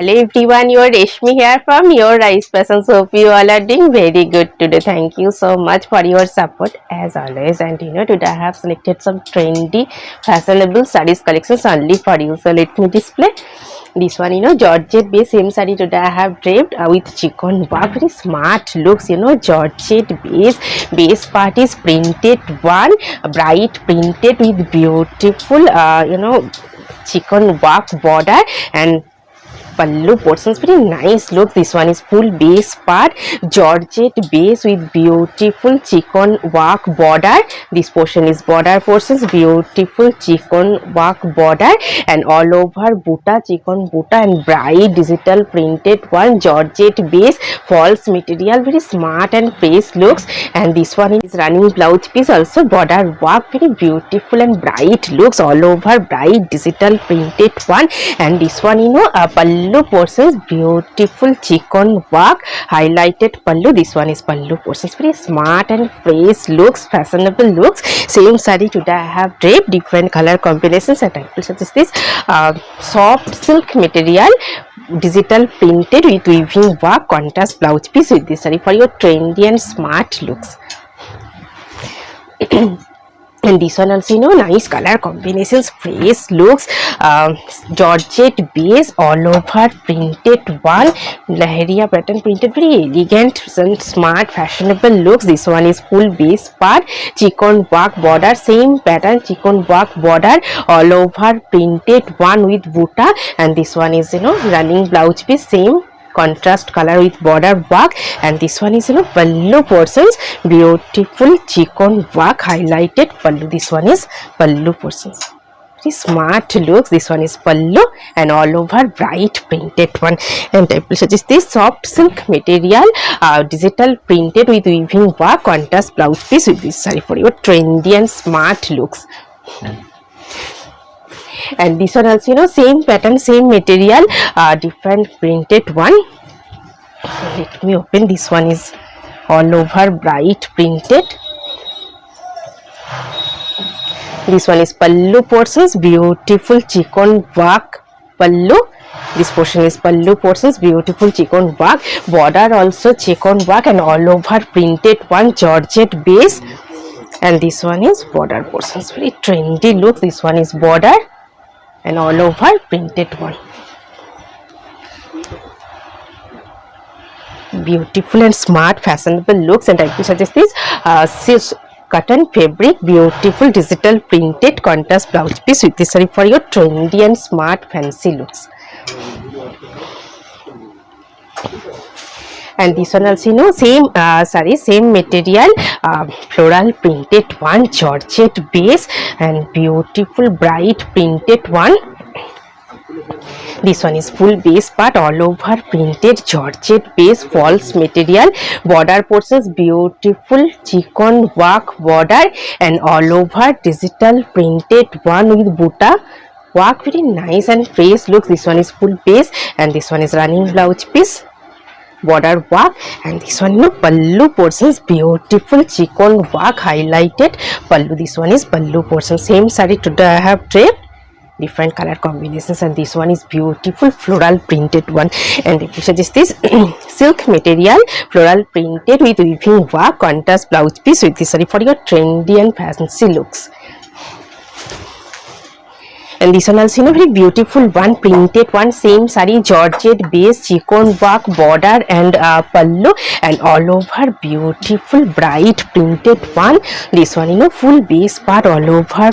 Hello everyone, your Reshmi here from Your Rice Passions. Hope you all are doing very good today. Thank you so much for your support as always. And today I have selected some trendy, fashionable sarees collections only for you. So let me display this one. Georgette base same saree today I have draped with chicken work. Very smart looks. Georgette base part is printed one, bright printed with beautiful chicken work border and pallu portions. Very nice look. This one is full base part, georgette base with beautiful chicken work border. This portion is border portions, beautiful chicken work border and all over buta, chicken buta and bright digital printed one, georgette base, false material. Very smart and fresh looks. And this one is running blouse piece, also border work. Very beautiful and bright looks, all over bright digital printed one. And this one pallu portions, beautiful chicken work, highlighted pallu. This one is pallu portions. Very smart and fresh looks, fashionable looks. Same saree today I have draped, different color combinations and types such as this soft silk material, digital printed with weaving work, contrast blouse piece with this saree for your trendy and smart looks. And this one also nice color combinations, fresh looks, georgette base, all over printed one, lahariya pattern printed. Very elegant and smart fashionable looks. This one is full base part, chicken work border, same pattern, chicken work border, all over printed one with buta. And this one is running blouse piece, same contrast color with border work. And this one is pallu portions, beautiful chicken work, highlighted pallu. This one is pallu portions. Very smart looks. This one is pallu and all over bright printed one. And I will suggest this soft silk material, digital printed with weaving work, contrast blouse piece with this saree for your trendy and smart looks. And this one also same pattern, same material, different printed one. Let me open. This one is all over bright printed. This one is pallu portions, beautiful chicken work pallu. This portion is pallu portions, beautiful chicken work, border also chicken work and all over printed one, georgette base. And this one is border portions. Very trendy look. This one is border and all over printed one. Beautiful and smart fashionable looks. And I will suggest this silk cotton fabric, beautiful digital printed contrast blouse piece with this saree for your trendy and smart fancy looks. And this one also same saree, same material, floral printed one, georgette base and beautiful bright printed one. This one is full base part, all over printed georgette base, false material, border portions, beautiful chicken work border and all over digital printed one with buta work. Very nice and fresh looks. This one is full base and this one is running blouse piece, border work. And this one pallu portions, beautiful chicken work, highlighted pallu. This one is pallu portions. Same saree today I have draped, different color combinations. And this one is beautiful floral printed one. And if you suggest this silk material, floral printed with weaving work, contrast blouse piece with this saree for your trendy and fancy looks. And this one also very beautiful one, printed one, same saree, georgette base, chicken work border and pallu and all over beautiful bright printed one. This one full base part, all over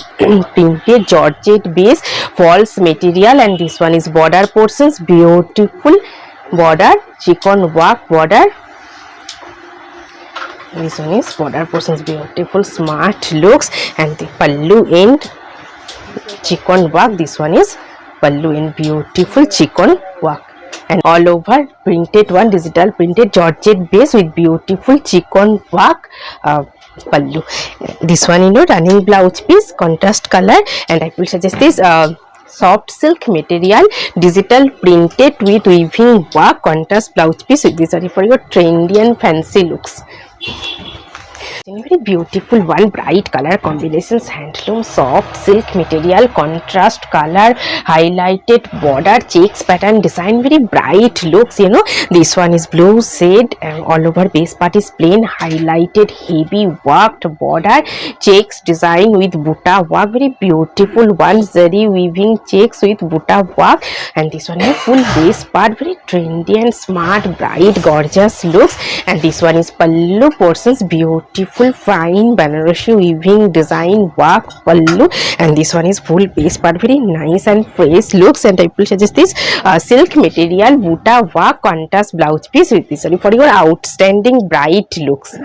printed georgette base, false material. And this one is border portions, beautiful border, chicken work border. This one is border portions, beautiful smart looks. And the pallu end chicken work. This one is pallu in beautiful chicken work and all over printed one, digital printed georgette base with beautiful chicken work pallu. This one running blouse piece, contrast color. And I will suggest this soft silk material, digital printed with weaving work, contrast blouse piece with this saree for your trendy and fancy looks. In a very beautiful one, bright color combinations, handloom, soft silk material, contrast color, highlighted border, checks pattern design, very bright looks. This one is blue shade and all over base part is plain, highlighted heavy worked border, checks design with butta work, very beautiful one, zari weaving checks with butta work. And this one is full base part, very trendy and smart, bright gorgeous looks. And this one is pallu portions, beautiful fine Banarasi weaving design work pallu. And this one is full base part, very nice and fresh looks. And I will suggest this silk material butta work contrast blouse piece with this for your outstanding bright looks.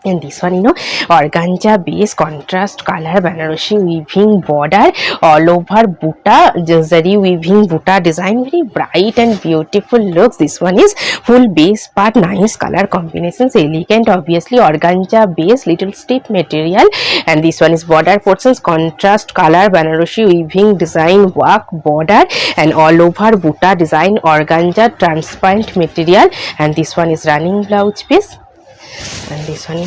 And this one, organza base contrast color Banarasi weaving border all over butta, zari weaving butta design, very bright and beautiful looks. This one is full base part, nice color combinations, elegant, obviously organza base, little stiff material. And this one is border portions, contrast color Banarasi weaving design work border and all over butta design, organza transparent material. And this one is running blouse piece. And this one,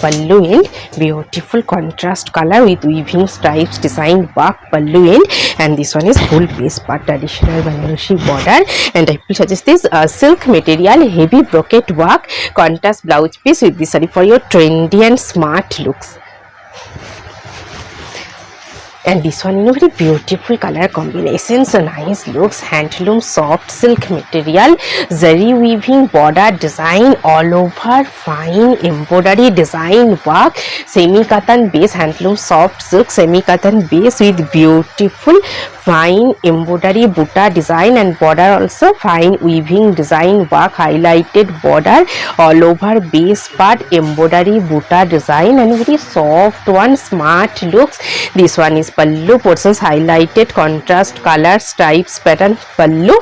pallu end, beautiful contrast color with weaving stripes design work pallu end. And this one is full base part, traditional Banarasi border. And I will suggest this silk material heavy brocade work contrast blouse piece with this for your trendy and smart looks. And this one, very beautiful color combinations, so nice looks, handloom soft silk material, zari weaving border design all over, fine embroidery design work, semi cotton base, handloom soft silk semi cotton base with beautiful fine embroidery butta design and border also fine weaving design work, highlighted border all over base part, embroidery butta design and very soft one, smart looks. This one is pallu portions, highlighted contrast color stripes pattern pallu.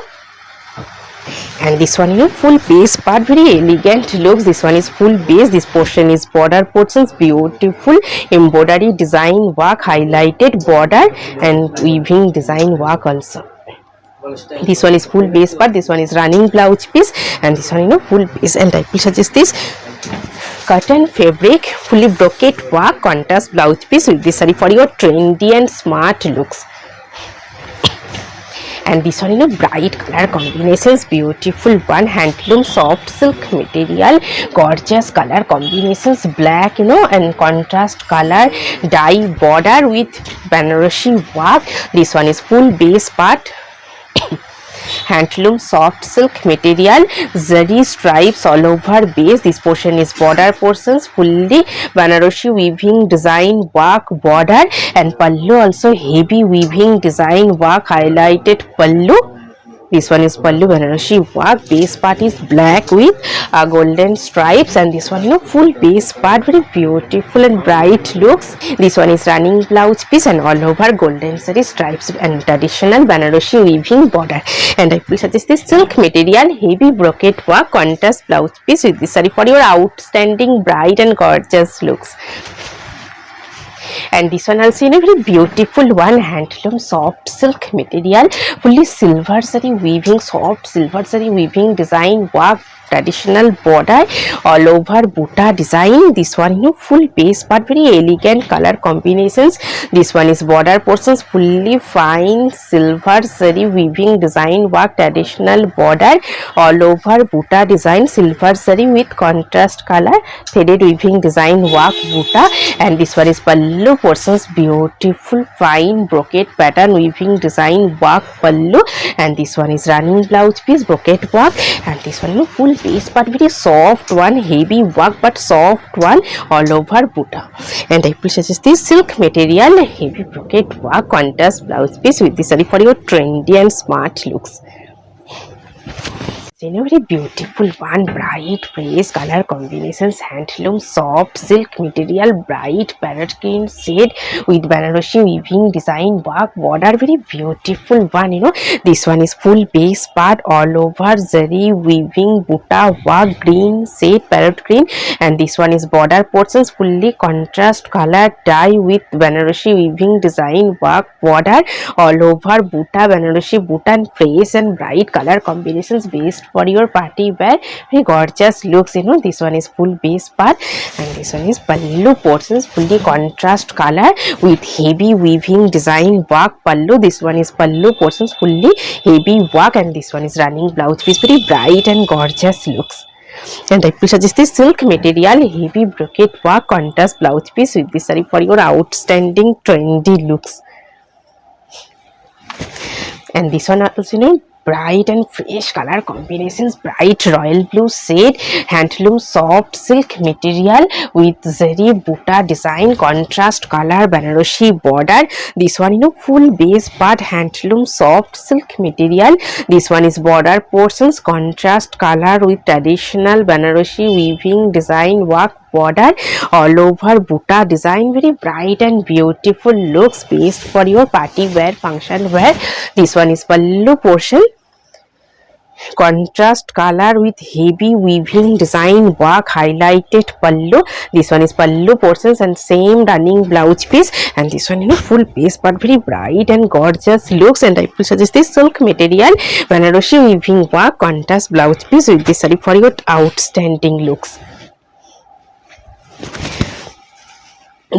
And this one, full base part, very elegant looks. This one is full base, this portion is border portions, beautiful embroidery design work, highlighted border and weaving design work also. This one is full base part, this one is running blouse piece. And this one, full base. And I will suggest this cotton fabric fully brocade work contrast blouse piece with this for your trendy and smart looks. And this one, bright color combinations, beautiful one, handloom soft silk material, gorgeous color combinations, black and contrast color dye border with Banarasi work. This one is full base part, handloom soft silk material, zari stripes all over base. This portion is border portions, fully Banarasi weaving design work border and pallu also heavy weaving design work, highlighted pallu. This one is pallu Banarasi work, base part is black with golden stripes. And this one, full base part, very beautiful and bright looks. This one is running blouse piece and all over golden zari stripes and traditional Banarasi weaving border. And I will suggest this silk material heavy brocade work contrast blouse piece with this for your outstanding bright and gorgeous looks. And this one also, very beautiful one, handloom soft silk material, fully silver zari weaving, soft silver zari weaving design work, traditional border all over butta design. This one, full base part, very elegant color combinations. This one is border portions, fully fine silver zari weaving design work, traditional border all over butta design, silver zari with contrast color threaded weaving design work butta. And this one is pallu portions, beautiful fine brocade pattern weaving design work pallu. And this one is running blouse piece brocade work. And this one, full base part, very soft one, heavy work but soft one all over butta. And I will suggest this silk material heavy brocade work contrast blouse piece with this for your trendy and smart looks. Very beautiful one, bright fresh color combinations, handloom soft silk material, bright parrot green shade with Banarasi weaving design work border, very beautiful one. This one is full base part all over zari weaving butta work, green shade parrot green. And this one is border portions, fully contrast color dye with Banarasi weaving design work border all over butta, Banarasi butta and fresh and bright color combinations based best for your party wear. Very gorgeous looks, you know. This one is full base part, and this one is pallu portions, fully contrast color with heavy weaving design work pallu. This one is pallu portions, fully heavy work, and this one is running blouse piece. Very bright and gorgeous looks. And I will suggest this silk material, heavy brocade work, contrast blouse piece with this saree for your outstanding trendy looks. And this one also, you know, bright and fresh color combinations, bright royal blue shade, handloom soft silk material with zari buta design, contrast color, Banarasi border. This one, you know, full base part, handloom soft silk material. This one is border portions, contrast color with traditional Banarasi weaving design work border all over buta design. Very bright and beautiful looks, best for your party wear, function wear. This one is pallu portion, contrast color with heavy weaving design work, highlighted pallu. This one is pallu portions and same running blouse piece, and this one, you know, full base but very bright and gorgeous looks. And I will suggest this silk material, Banarasi weaving work, contrast blouse piece with this saree for your outstanding looks.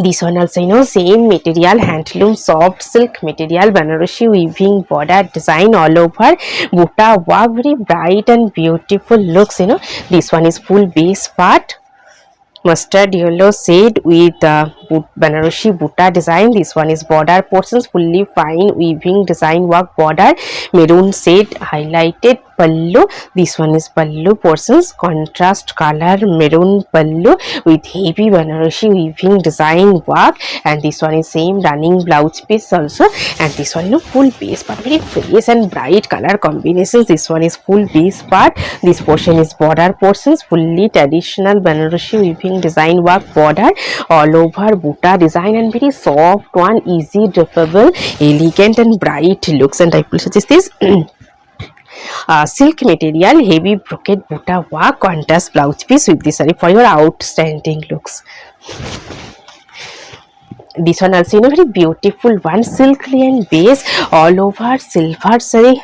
This one also, you know, same material, handloom soft silk material, Banarasi weaving border design all over buta work, very bright and beautiful looks, you know. This one is full base part, mustard yellow shade with Banarasi buta design. This one is border portions, fully fine weaving design work border, maroon shade highlighted pallu. This one is pallu portions, contrast color maroon pallu with heavy Banarasi weaving design work, and this one is same running blouse piece also. And this one, you know, full base part, very fresh and bright color combinations. This one is full base part. This portion is border portions, fully traditional Banarasi weaving design work border all over buta design, and very soft one, easy drapable, elegant and bright looks. And I will suggest this silk material, heavy brocade buta work, contrast blouse piece with this saree for your outstanding looks. This one also, you know, very beautiful one, silk and base all over silver saree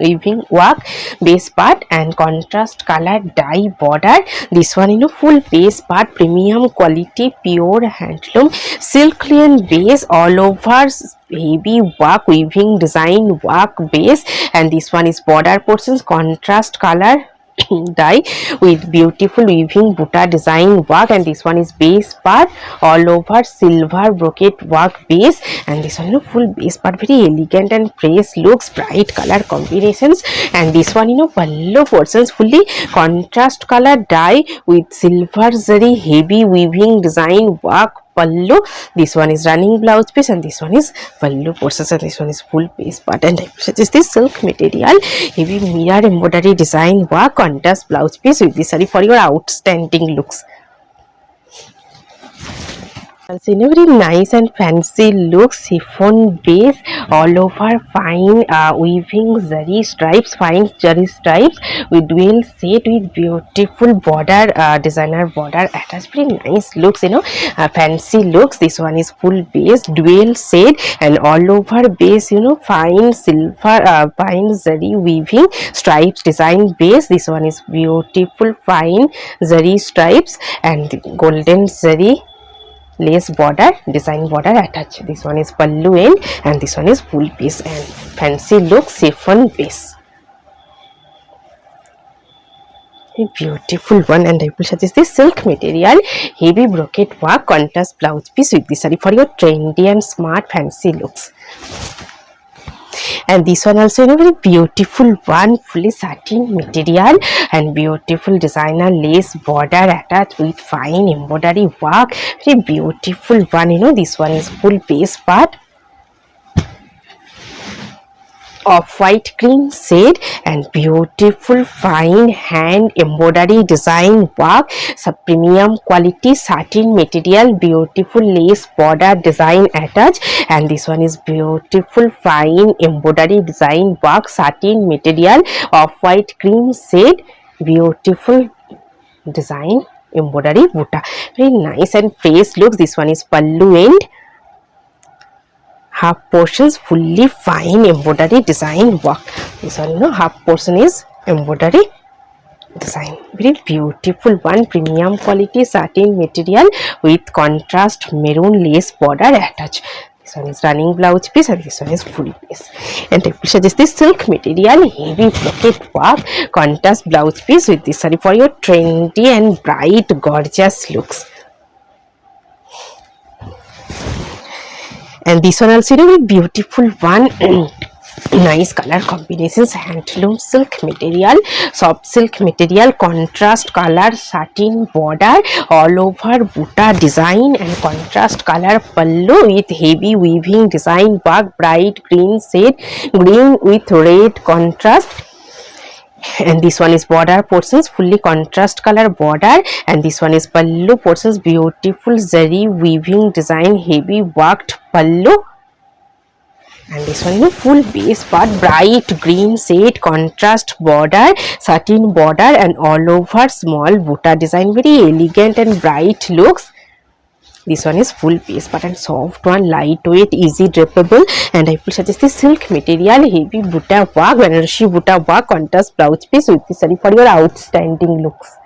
weaving work, base part and contrast color dye border. This one, you know, full base part, premium quality pure handloom silk and base all over heavy work, weaving design work base. And this one is border portions, contrast color dye with beautiful weaving buta design work, and this one is base part all over silver brocade work base. And this one, you know, full base part, very elegant and fresh looks, bright color combinations. And this one, you know, pallu portions, fully contrast color dye with silver zari heavy weaving design work pallu. This one is running blouse piece, and this one is pallu portions, and this one is full base part. And I suggest this silk material, heavy mirror embroidery design work, contrast blouse piece with this saree for your outstanding looks. Also, in a very nice and fancy look, chiffon base all over fine weaving zari stripes, fine zari stripes with dual shade with beautiful border, designer border attached. Very nice looks, you know, fancy looks. This one is full base, dual shade and all over base, you know, fine silver, fine zari weaving stripes design base. This one is beautiful fine zari stripes and golden zari lace border design border attached. This one is pallu end, and this one is full piece and fancy look chiffon base. A beautiful one. And I will suggest this silk material, heavy brocade work, contrast blouse piece with this saree for your trendy and smart fancy looks. And this one also, you know, very beautiful one, fully satin material and beautiful designer lace border attached with fine embroidery work. Very beautiful one, you know. This one is full base part of white cream shade and beautiful fine hand embroidery design work, some premium quality satin material, beautiful lace border design attached. And this one is beautiful fine embroidery design work, satin material of white cream shade, beautiful design embroidery buta. Very nice and fresh looks. This one is pallu end, half portions fully fine embroidery design work. This one, you know, half portion is embroidery design. Very beautiful one, premium quality satin material with contrast maroon lace border attached. This one is running blouse piece and this one is full piece. And I will suggest this silk material, heavy brocade work, contrast blouse piece with this saree for your trendy and bright gorgeous looks. And this one also very beautiful one. Nice color combinations, handloom silk material, soft silk material, contrast color satin border, all over butta design and contrast color pallu with heavy weaving design work, bright green shade, green with red contrast. And this one is border portions, fully contrast color border, and this one is pallu portions, beautiful zari weaving design, heavy worked pallu. And this one is full base part, bright green shade, contrast border, satin border, and all over small butta design, very elegant and bright looks. This one is full base part and soft one, lightweight, easy drapable, and I will suggest this silk material, heavy butta work, Banarosi butta work, contrast blouse piece with this saree for your outstanding looks.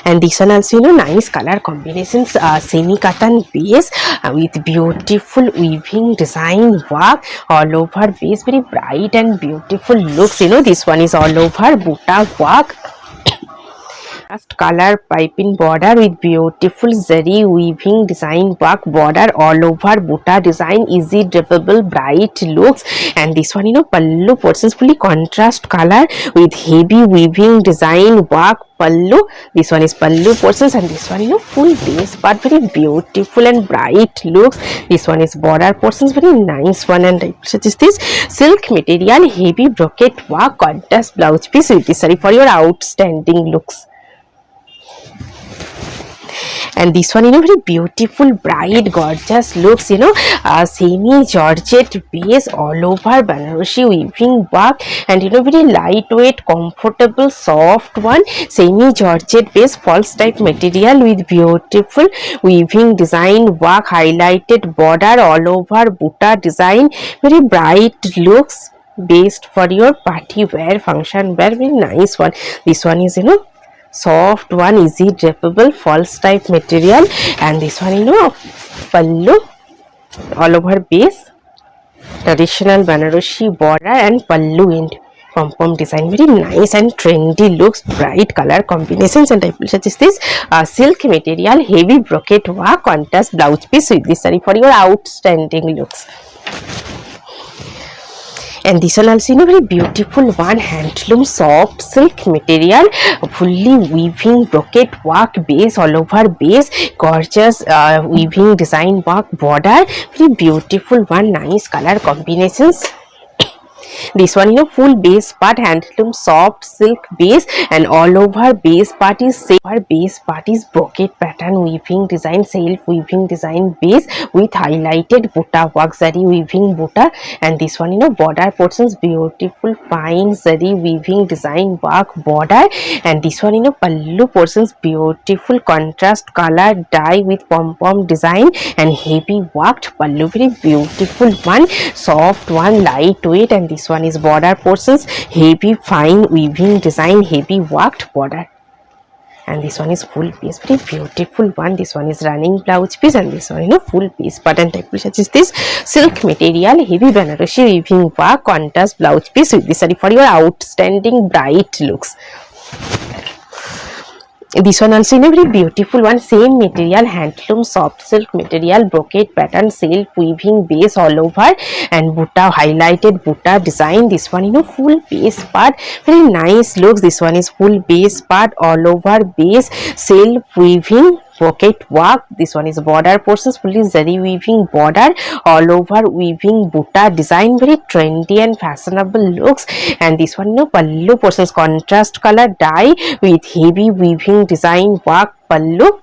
And this one also nice color combinations, semi cotton base with beautiful weaving design work all over base, very bright and beautiful looks. This one is all over butta work, color piping border with beautiful zari weaving design work border all over butta design, easy drapable, bright looks. And this one pallu portions, fully contrast color with heavy weaving design work pallu. This one is pallu portions, and this one full base part, very beautiful and bright looks. This one is border portions, very nice one. And I suggest this silk material, heavy brocade work, contrast blouse piece with this saree for your outstanding looks. And this one very beautiful, bright, gorgeous looks, semi georgette base all over Banarosi weaving work, and very lightweight, comfortable, soft one, semi georgette base, false type material with beautiful weaving design work, highlighted border all over butta design, very bright looks, based for your party wear, function wear, very nice one. This one is soft one, easy drapable, false type material, and this one pallu all over base, traditional Banarosi border and pallu and pom-pom design, very nice and trendy looks, bright color combinations. And I will suggest this silk material, heavy brocade work, contrast blouse piece with this saree for your outstanding looks. And this one also very beautiful one, handloom soft silk material, fully weaving brocade work base all over base, gorgeous weaving design work border, very beautiful one, nice color combinations. This one full base part, handloom soft silk base, and all over base part is brocade pattern weaving design, self weaving design base with highlighted butta work, zari weaving butta. And this one border portions, beautiful fine zari weaving design work border. And this one pallu portions, beautiful contrast color dye with pom-pom design and heavy worked pallu, very beautiful one, soft one, lightweight. And this one is border portions, heavy fine weaving design, heavy worked border. And this one is full piece, very beautiful one. This one is running blouse piece, and this one full piece. Button type is this silk material, heavy Banarosi weaving work, contrast blouse piece with this saree for your outstanding bright looks. This one also very beautiful one, same material, handloom soft silk material, brocade pattern, self weaving base all over, and butta, highlighted butta design. This one full base part, very nice looks. This one is full base part all over base, self weaving brocade work. This one is border portions, fully zari weaving border all over weaving butta design, very trendy and fashionable looks. And this one pallu portions, contrast color dye with heavy weaving design work pallu.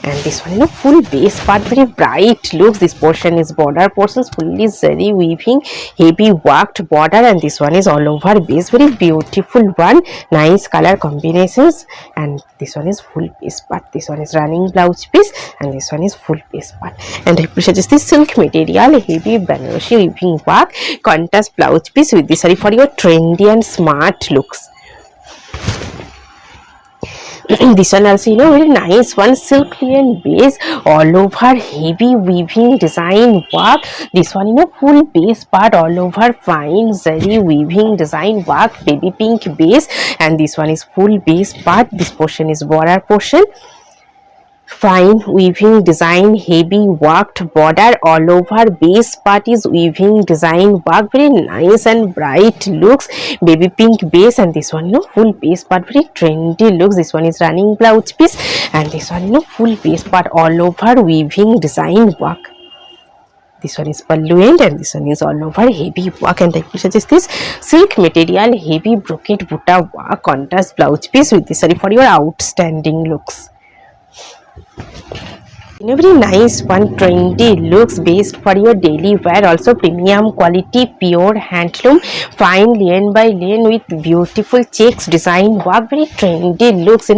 And this one, full base part, very bright looks. This portion is border portions, fully zari weaving, heavy worked border, and this one is all over base, very beautiful one, nice color combinations. And this one is full base part, this one is running blouse piece, and this one is full base part. And I suggest this silk material, heavy Banarosi weaving work, contrast blouse piece with this saree for your trendy and smart looks. This one also, very nice one, silk linen base, all over heavy weaving design work. This one, full base part, all over fine zari weaving design work, baby pink base. And this one is full base part, this portion is border portion, fine weaving design, heavy worked border, all over base part is weaving design work, very nice and bright looks, baby pink base. And this one, full base part, very trendy looks. This one is running blouse piece, and this one, full base part, all over weaving design work. This one is pallu end, and this one is all over heavy work. And I suggest this silk material, heavy brocade butta work, contrast blouse piece with this saree for your outstanding looks. Very nice one, trendy looks, based for your daily wear, also premium quality, pure handloom, fine lane by lane with beautiful checks design work, very trendy looks.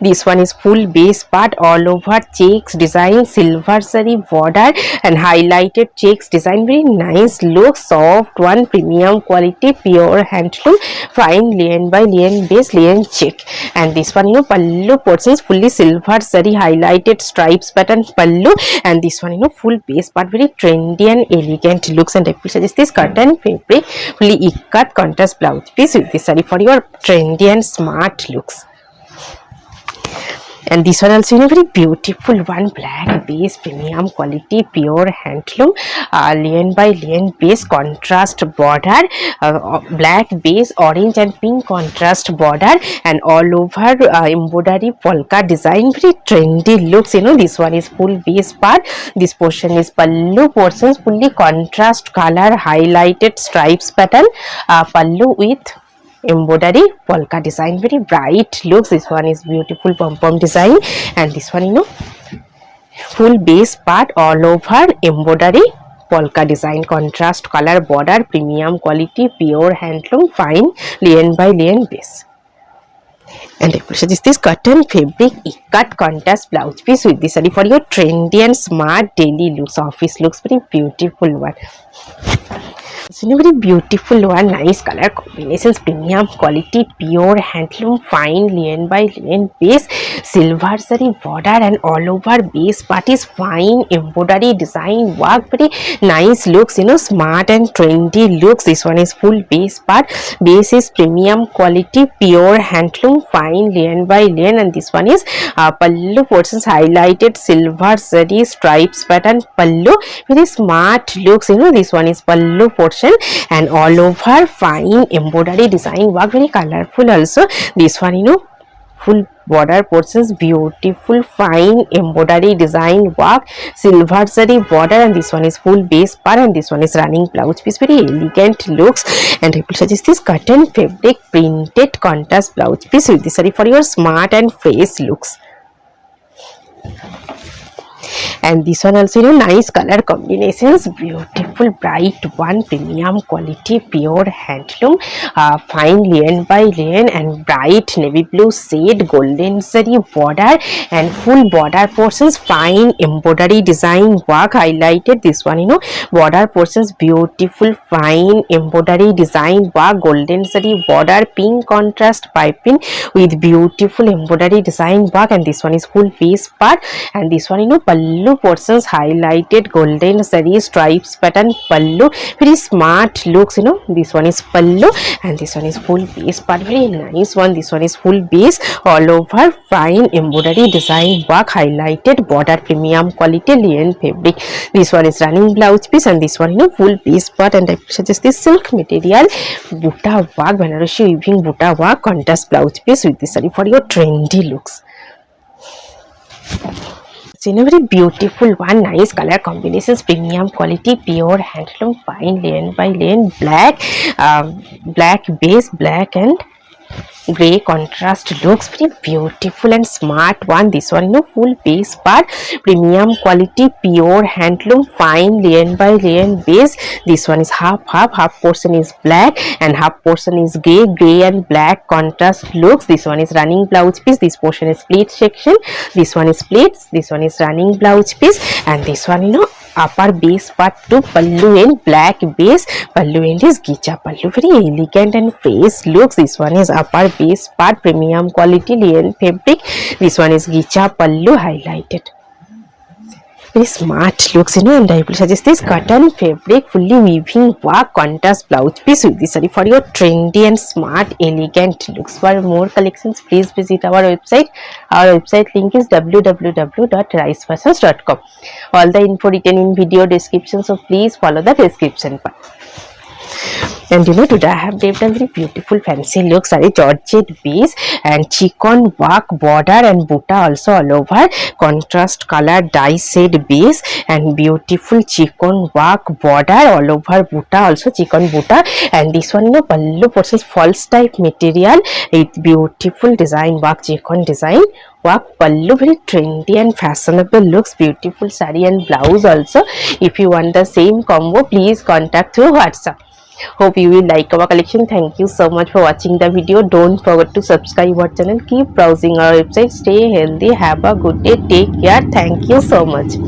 This one is full base part, all over checks design, silver zari border and highlighted checks design, very nice look, soft one, premium quality, pure handloom, fine lane by lane base, lane check. And this one, pallu portions, fully silver zari highlighted stripes pattern pallu. And this one, full base part, very trendy and elegant looks. And I will suggest this cotton fabric, fully ikat contrast blouse piece with this saree for your trendy and smart looks. And this one also, very beautiful one, black base, premium quality, pure handloom, lane by lane base, contrast border, black base, orange and pink contrast border, and all over embroidery polka design, very trendy looks. This one is full base part, this portion is pallu portions, fully contrast color highlighted stripes pattern, pallu with embroidery polka design, very bright looks. This one is beautiful pom pom design, and this one, full base part, all over embroidery polka design, contrast color border, premium quality, pure handloom, fine lane by lane base. And I will suggest this cotton fabric ikat contrast blouse piece with this saree for your trendy and smart daily looks, office looks, very beautiful one. It's a very beautiful one, nice color combinations, premium quality, pure handloom, fine lane by lane base, silver zari border, and all over base part is fine embroidery design work, very nice looks, smart and trendy looks. This one is full base part, base is premium quality, pure handloom, fine lane by lane. And this one is pallu portions, highlighted silver zari stripes pattern pallu, very smart looks. This one is pallu portion and all over fine embroidery design work, very colorful also. This one, full border portions, beautiful fine embroidery design work, silver zari border, and this one is full base part, and this one is running blouse piece, very elegant looks. And I will suggest this cotton fabric printed contrast blouse piece with this saree for your smart and fresh looks. And this one also, nice color combinations, beautiful bright one, premium quality, pure handloom, fine lane by lane and bright navy blue shade, golden zari border and full border portions, fine embroidery design work highlighted. This one, border portions, beautiful fine embroidery design work, golden zari border, pink contrast piping with beautiful embroidery design work. And this one is full base part, and this one, pallu portions, highlighted golden zari stripes pattern pallu, very smart looks. This one is pallu, and this one is full base part, very nice one. This one is full base, all over fine embroidery design work, highlighted border, premium quality linen fabric. This one is running blouse piece, and this one, full base part. And I suggest this silk material butta work, Banarosi weaving butta work, contrast blouse piece with this saree for your trendy looks. It's a very beautiful one, nice color combinations, premium quality, pure handloom, fine lane by lane, black, black base, black and gray contrast looks very beautiful and smart one. This one, full base part, premium quality, pure handloom, fine linen by linen base. This one is half portion is black and half portion is gray and black contrast looks. This one is running blouse piece. This portion is split section, this one is pleats, this one is running blouse piece, and this one, upper base part to pallu in black base. Pallu end is gicha pallu, very elegant and fresh looks. This one is upper base part, premium quality linen fabric. This one is gicha pallu highlighted, very smart looks, and I will suggest this cotton fabric fully weaving work contrast blouse piece with this saree for your trendy and smart elegant looks. For more collections, please visit our website. Our website link is www.ricefashions.com. All the info written in video description, so please follow the description part. And today I have done very beautiful fancy looks, saree georgette base and chiffon work border and buta also all over, contrast color dye shade base and beautiful chiffon work border all over, buta also chiffon buta. And this one, pallu portion false type material with beautiful design work, chiffon design work pallu, very trendy and fashionable looks, beautiful saree and blouse also. If you want the same combo, please contact through WhatsApp. Hope you will like our collection. Thank you so much for watching the video. Don't forget to subscribe our channel. Keep browsing our website. Stay healthy. Have a good day. Take care. Thank you so much.